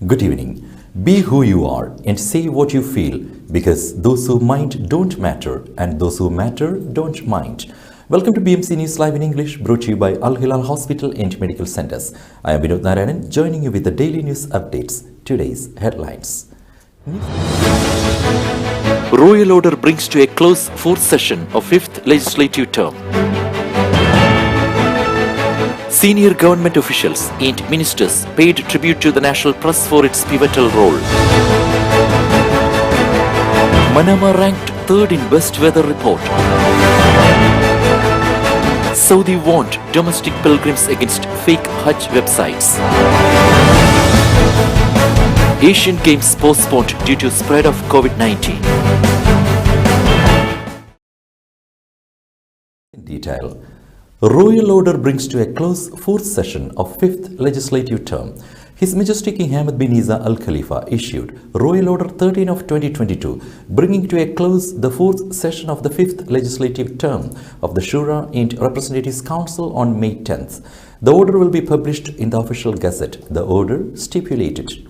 Good evening. Be who you are and say what you feel, because those who mind don't matter and those who matter don't mind. Welcome to BMC News Live in English, brought to you by Al Hilal Hospital and Medical Centers. I am Vinod Narayanan, joining you with the daily news updates. Today's headlines. Royal order brings to a close fourth session of fifth legislative term. Senior government officials and ministers paid tribute to the national press for its pivotal role. Manama ranked third in best weather report. Saudi warned domestic pilgrims against fake Hajj websites. Asian Games postponed due to spread of COVID-19. In detail. Royal order brings to a close fourth session of fifth legislative term. His Majesty King Hamad bin Isa Al Khalifa issued Royal Order 13 of 2022, bringing to a close the fourth session of the fifth legislative term of the Shura and Representatives Council on May 10th. The order will be published in the official gazette. The order stipulated: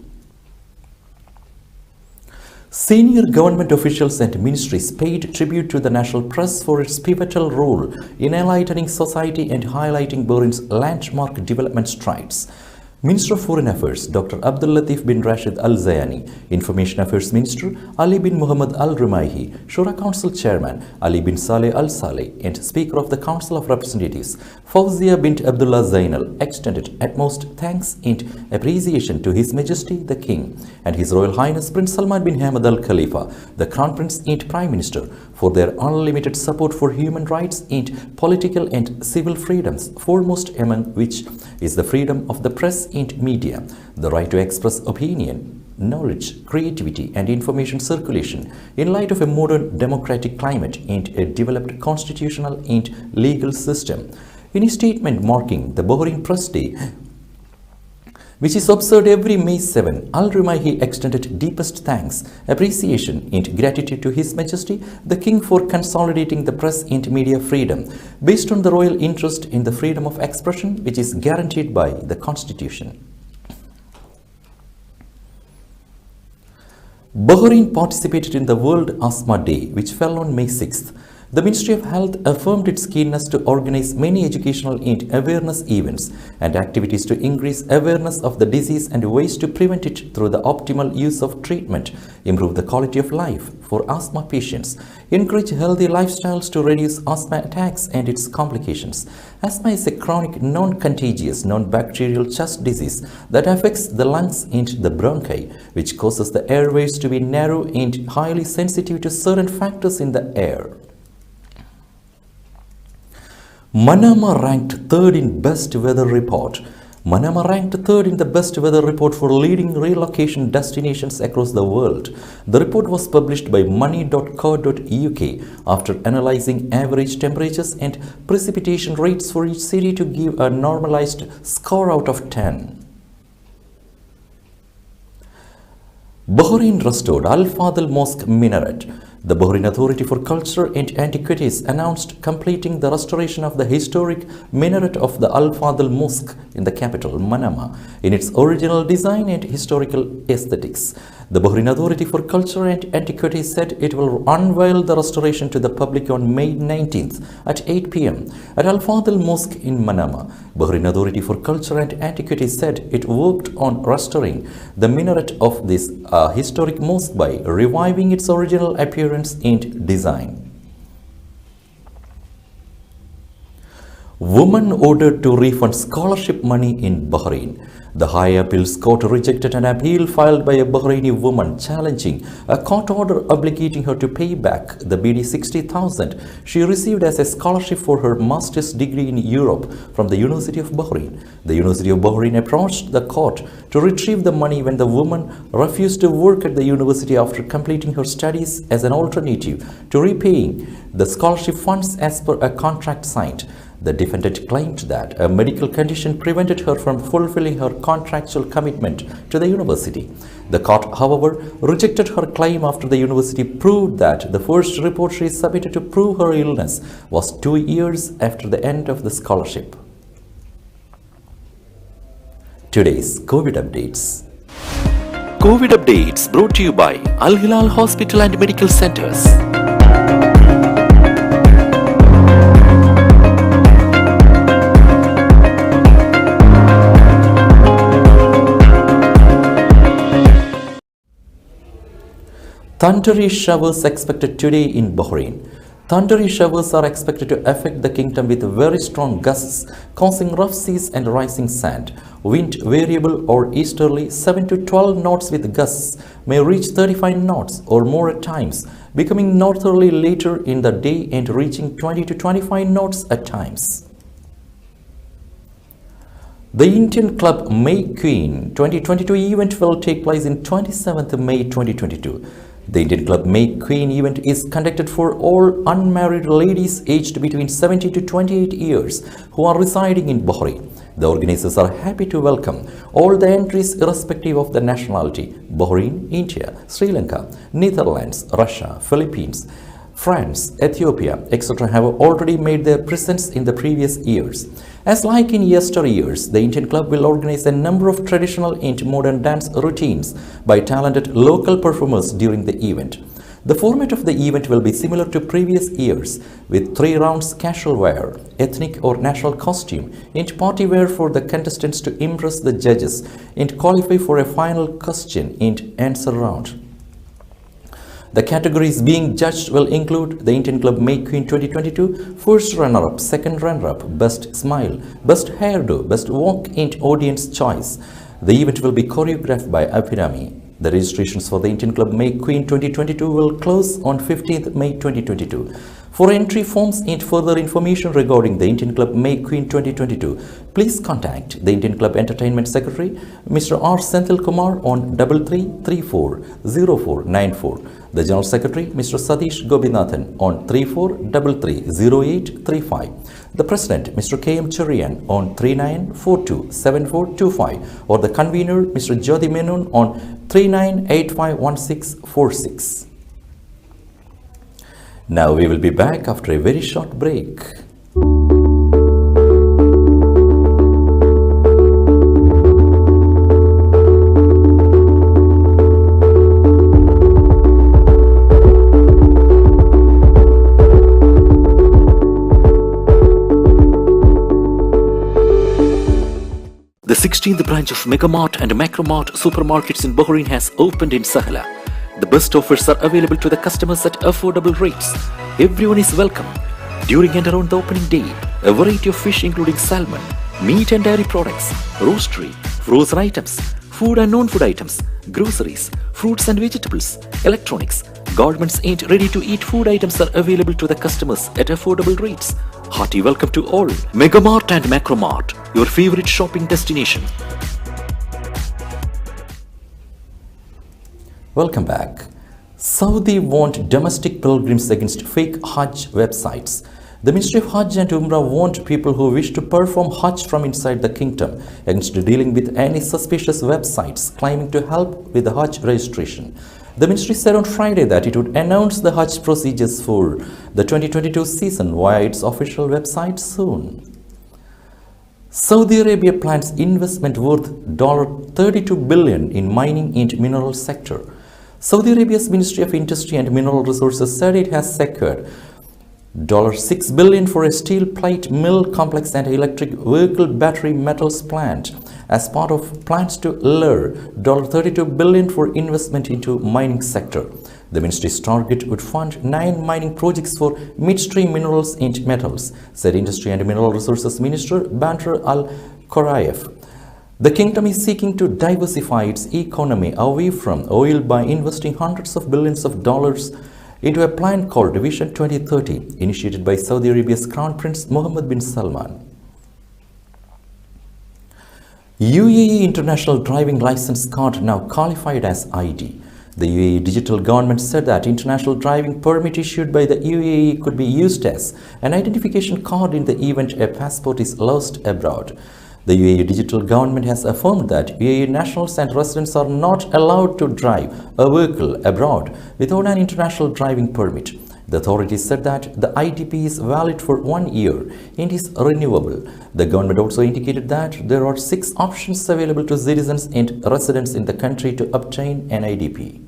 senior government officials and ministries paid tribute to the national press for its pivotal role in enlightening society and highlighting Bahrain's landmark development strides. Minister of Foreign Affairs Dr. Abdul Latif bin Rashid Al Zayani, Information Affairs Minister Ali bin Muhammad Al Rumaihi, Shura Council Chairman Ali bin Saleh Al Saleh, and Speaker of the Council of Representatives Fawzia bint Abdullah Zainal extended utmost thanks and appreciation to His Majesty the King and His Royal Highness Prince Salman bin Hamad Al Khalifa, the Crown Prince and Prime Minister, for their unlimited support for human rights and political and civil freedoms, foremost among which is the freedom of the press and media, the right to express opinion, knowledge, creativity and information circulation in light of a modern democratic climate and a developed constitutional and legal system. In a statement marking the Bahrain Press Day, which is observed every May 7, Al Rumaihi extended deepest thanks, appreciation and gratitude to His Majesty the King for consolidating the press and media freedom based on the royal interest in the freedom of expression, which is guaranteed by the Constitution. Bahrain participated in the World Asthma Day, which fell on May 6th. The Ministry of Health affirmed its keenness to organize many educational and awareness events and activities to increase awareness of the disease and ways to prevent it through the optimal use of treatment, improve the quality of life for asthma patients, encourage healthy lifestyles to reduce asthma attacks and its complications. Asthma is a chronic, non-contagious, non-bacterial chest disease that affects the lungs and the bronchi, which causes the airways to be narrow and highly sensitive to certain factors in the air. Manama ranked third in best weather report. Manama ranked third in the best weather report for leading relocation destinations across the world. The report was published by money.co.uk after analyzing average temperatures and precipitation rates for each city to give a normalized score out of 10. Bahrain restored Al Fadl Mosque Minaret. The Bahrain Authority for Culture and Antiquities announced completing the restoration of the historic minaret of the Al Fadl Mosque in the capital, Manama, in its original design and historical aesthetics. The Bahrain Authority for Culture and Antiquities said it will unveil the restoration to the public on May 19th at 8 p.m. at Al Fadl Mosque in Manama. Bahrain Authority for Culture and Antiquities said it worked on restoring the minaret of this historic mosque by reviving its original appearance and design. Woman ordered to refund scholarship money in Bahrain. The High Appeals Court rejected an appeal filed by a Bahraini woman challenging a court order obligating her to pay back the BD 60,000 she received as a scholarship for her master's degree in Europe from the University of Bahrain. The University of Bahrain approached the court to retrieve the money when the woman refused to work at the university after completing her studies as an alternative to repaying the scholarship funds as per a contract signed. The defendant claimed that a medical condition prevented her from fulfilling her contractual commitment to the university. The court, however, rejected her claim after the university proved that the first report she submitted to prove her illness was 2 years after the end of the scholarship. Today's COVID updates. COVID updates brought to you by Al Hilal Hospital and Medical Centers. Thundery showers expected today in Bahrain. Thundery showers are expected to affect the kingdom with very strong gusts, causing rough seas and rising sand. Wind variable or easterly 7 to 12 knots with gusts may reach 35 knots or more at times, becoming northerly later in the day and reaching 20 to 25 knots at times. The Indian Club May Queen 2022 event will take place in 27th May 2022. The Indian Club May Queen event is conducted for all unmarried ladies aged between 17 to 28 years who are residing in Bahrain. The organizers are happy to welcome all the entries irrespective of the nationality: Bahrain, India, Sri Lanka, Netherlands, Russia, Philippines, France, Ethiopia, etc. have already made their presence in the previous years. As like in yesteryears, the Indian Club will organize a number of traditional and modern dance routines by talented local performers during the event. The format of the event will be similar to previous years, with 3 rounds: casual wear, ethnic or national costume, and party wear for the contestants to impress the judges and qualify for a final question and answer round. The categories being judged will include the Indian Club May Queen 2022, first runner-up, second runner-up, best smile, best hairdo, best walk and audience choice. The event will be choreographed by Abhirami. The registrations for the Indian Club May Queen 2022 will close on 15th May 2022. For entry forms and further information regarding the Indian Club May Queen 2022, please contact the Indian Club Entertainment Secretary, Mr. R. Senthil Kumar, on 33340494. The General Secretary, Mr. Satish Gobinathan, on 34330835. The President, Mr. K.M. Cherian, on 39427425, or the Convener, Mr. Jyoti Menon, on 39851646. Now we will be back after a very short break. The 16th branch of Megamart and Macromart supermarkets in Bahrain has opened in Sahala. The best offers are available to the customers at affordable rates. Everyone is welcome. During and around the opening day, a variety of fish including salmon, meat and dairy products, roastery, frozen items, food and non-food items, groceries, fruits and vegetables, electronics, garments and ready-to-eat food items are available to the customers at affordable rates. Hearty welcome to all. Megamart and Macromart, your favorite shopping destination. Welcome back. Saudi warned domestic pilgrims against fake Hajj websites. The Ministry of Hajj and Umrah warned people who wish to perform Hajj from inside the kingdom against dealing with any suspicious websites claiming to help with the Hajj registration. The ministry said on Friday that it would announce the Hajj procedures for the 2022 season via its official website soon. Saudi Arabia plans investment worth $32 billion in mining and mineral sector. Saudi Arabia's Ministry of Industry and Mineral Resources said it has secured $6 billion for a steel plate mill complex and electric vehicle battery metals plant as part of plans to lure $32 billion for investment into mining sector. The ministry's target would fund 9 mining projects for midstream minerals and metals, said Industry and Mineral Resources Minister Badr Al-Korayev. The kingdom is seeking to diversify its economy away from oil by investing hundreds of billions of dollars into a plan called Vision 2030, initiated by Saudi Arabia's Crown Prince Mohammed bin Salman. UAE International Driving License Card now qualified as ID. The UAE digital government said that international driving permit issued by the UAE could be used as an identification card in the event a passport is lost abroad. The UAE digital government has affirmed that UAE nationals and residents are not allowed to drive a vehicle abroad without an international driving permit. The authorities said that the IDP is valid for 1 year and is renewable. The government also indicated that there are 6 options available to citizens and residents in the country to obtain an IDP.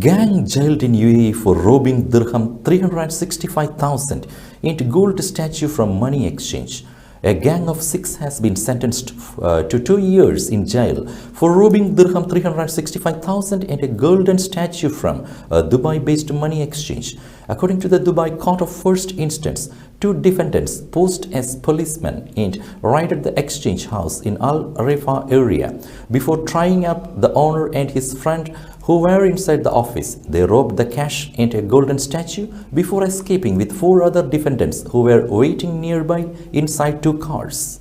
Gang jailed in UAE for robbing dirham 365,000 into gold statue from money exchange. A gang of 6 has been sentenced to 2 years in jail for robbing dirham 365,000 and a golden statue from a Dubai-based money exchange. According to the Dubai Court of First Instance, 2 defendants posed as policemen and raided the exchange house in Al Refa area. Before trying up the owner and his friend who were inside the office, they robbed the cash and a golden statue before escaping with 4 other defendants who were waiting nearby inside 2 cars.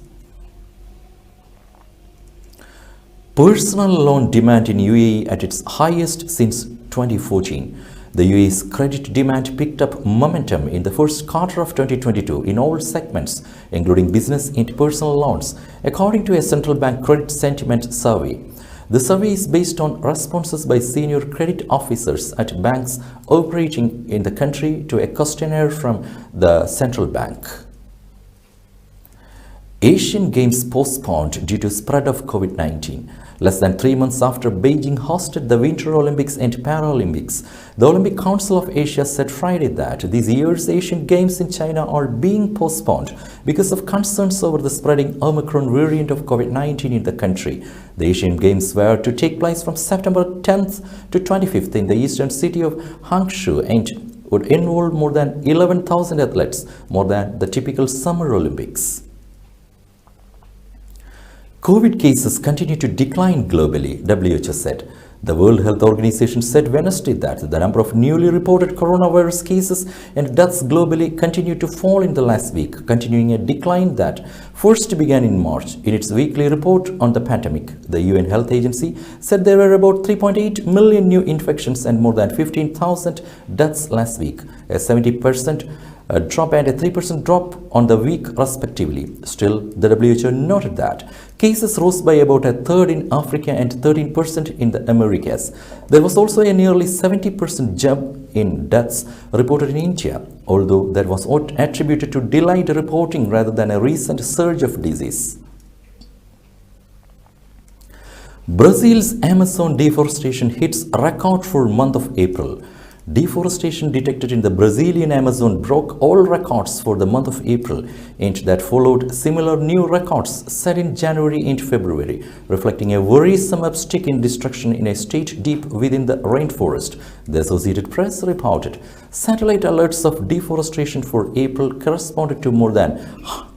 Personal loan demand in UAE at its highest since 2014. The UAE's credit demand picked up momentum in the first quarter of 2022 in all segments, including business and personal loans, according to a central bank credit sentiment survey. The survey is based on responses by senior credit officers at banks operating in the country to a questionnaire from the central bank. Asian Games postponed due to spread of COVID-19. Less than 3 months after Beijing hosted the Winter Olympics and Paralympics, the Olympic Council of Asia said Friday that this year's Asian Games in China are being postponed because of concerns over the spreading Omicron variant of COVID-19 in the country. The Asian Games were to take place from September 10th to 25th in the eastern city of Hangzhou and would involve more than 11,000 athletes, more than the typical Summer Olympics. COVID cases continue to decline globally, WHO said. The World Health Organization said Wednesday that the number of newly reported coronavirus cases and deaths globally continued to fall in the last week, continuing a decline that first began in March. In its weekly report on the pandemic, the UN Health Agency said there were about 3.8 million new infections and more than 15,000 deaths last week, a 70% drop and a 3% drop on the week respectively. Still, the WHO noted that cases rose by about a third in Africa and 13% in the Americas. There was also a nearly 70% jump in deaths reported in India, although that was attributed to delayed reporting rather than a recent surge of disease. Brazil's Amazon deforestation hits a record for month of April. Deforestation detected in the Brazilian Amazon broke all records for the month of April, and that followed similar new records set in January and February, reflecting a worrisome uptick in destruction in a state deep within the rainforest, the Associated Press reported. Satellite alerts of deforestation for April corresponded to more than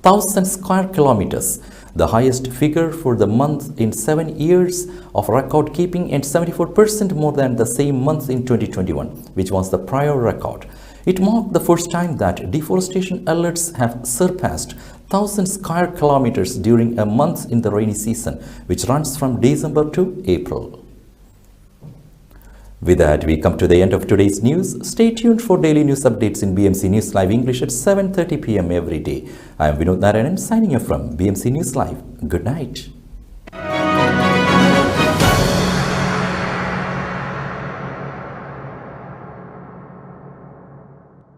1,000 square kilometers, the highest figure for the month in 7 years of record keeping and 74% more than the same month in 2021, which was the prior record. It marked the first time that deforestation alerts have surpassed 1,000 square kilometers during a month in the rainy season, which runs from December to April. With that, we come to the end of today's news. Stay tuned for daily news updates in BMC News Live English at 7:30 p.m. every day. I am Vinod Narayanan signing off from BMC News Live. Good night.